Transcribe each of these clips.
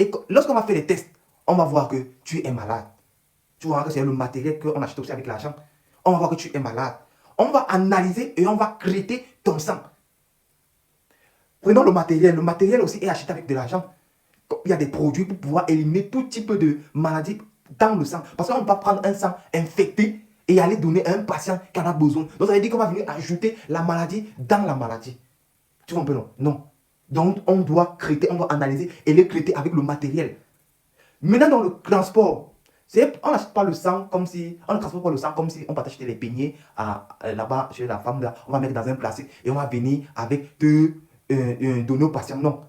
Et lorsqu'on va faire les tests, on va voir que tu es malade. Tu vois que c'est le matériel qu'on achète aussi avec l'argent. On va voir que tu es malade. On va analyser et on va traiter ton sang. Prenons le matériel. Le matériel aussi est acheté avec de l'argent. Il y a des produits pour pouvoir éliminer tout type de maladie dans le sang. Parce qu'on ne peut pas prendre un sang infecté et aller donner à un patient qui en a besoin. Donc ça veut dire qu'on va venir ajouter la maladie dans la maladie. Tu vois un peu, non? Non. Donc on doit traiter, on doit analyser et les traiter avec le matériel. Maintenant dans le transport, on n'achète pas le sang comme si, on ne transporte pas le sang comme si on partait acheter les beignets là-bas chez la femme, là, on va mettre dans un plastique et on va venir avec donner aux patients. Non.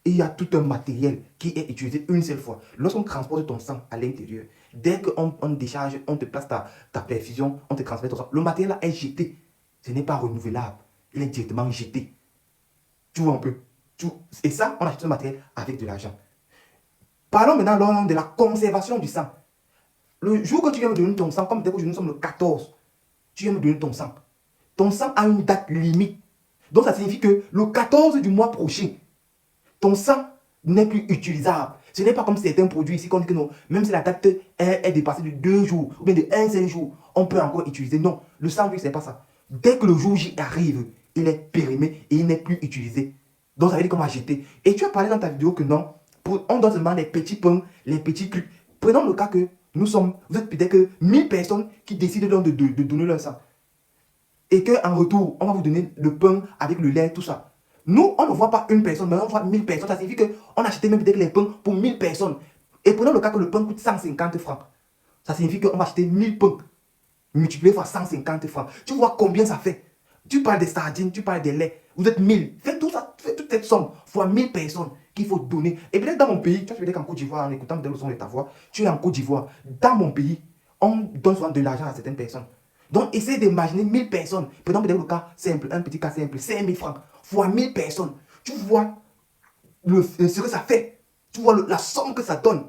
Il y a tout un matériel qui est utilisé une seule fois. Lorsqu'on transporte ton sang à l'intérieur, dès qu'on décharge, on te place ta perfusion, on te transmet ton sang, le matériel là est jeté. Ce n'est pas renouvelable. Il est directement jeté. Tu vois un peu. Et ça, on achète ce matériel avec de l'argent. Parlons maintenant de la conservation du sang. Le jour que tu viens me donner ton sang, comme dès que nous sommes le 14, tu viens me donner ton sang. Ton sang a une date limite. Donc ça signifie que le 14 du mois prochain, ton sang n'est plus utilisable. Ce n'est pas comme certains produits ici qu'on dit que non, même si la date est dépassée de 2 jours ou bien de 1 seul jour, on peut encore utiliser. Non, le sang, lui, ce n'est pas ça. Dès que le jour J arrive, il est périmé et il n'est plus utilisé. Donc ça veut dire qu'on va jeter. Et tu as parlé dans ta vidéo que non, on donne seulement les petits pains, les petits trucs. Prenons le cas que vous êtes peut-être que 1000 personnes qui décident donc de donner leur sang. Et qu'en retour, on va vous donner le pain avec le lait, tout ça. Nous, on ne voit pas une personne, mais on voit 1000 personnes. Ça signifie qu'on a acheté même peut-être les pains pour 1000 personnes. Et prenons le cas que le pain coûte 150 francs. Ça signifie qu'on va acheter 1000 pains multiplié par 150 francs. Tu vois combien ça fait? Tu parles des sardines, tu parles des laits. Vous êtes 1000. Fais tout ça, fais toute cette somme fois 1000 personnes qu'il faut donner. Et peut-être dans mon pays, tu as qu'en Côte d'Ivoire, en écoutant le son de ta voix, tu es en Côte d'Ivoire. Dans mon pays, on donne souvent de l'argent à certaines personnes. Donc, essayez d'imaginer 1000 personnes. Prenons peut-être le cas simple, un petit cas simple, 5000 francs, fois 1000 personnes. Tu vois ce que ça fait. Tu vois la somme que ça donne.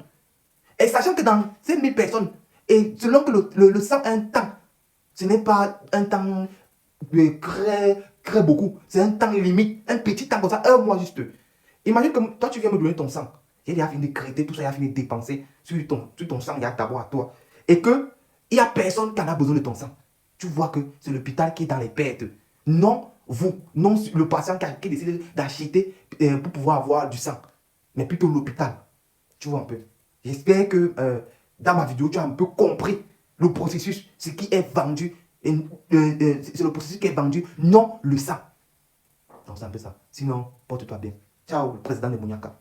Et sachant que dans ces 1000 personnes, et selon que le sang a un temps, ce n'est pas un temps très beaucoup, c'est un temps limite, un petit temps comme ça, un mois juste. Imagine que toi tu viens me donner ton sang, il a fini de créer tout ça, il a fini de dépenser sur ton sang, il y a d'abord à toi. Et que il n'y a personne qui en a besoin de ton sang. Tu vois que c'est l'hôpital qui est dans les pertes. Non vous, non le patient qui décide d'acheter pour pouvoir avoir du sang, mais plutôt l'hôpital. Tu vois un peu. J'espère que dans ma vidéo, tu as un peu compris le processus, ce qui est vendu. C'est le processus qui est vendu, non le sang. Donc c'est un peu ça. Sinon, porte-toi bien. Ciao, le président de Mouniaka.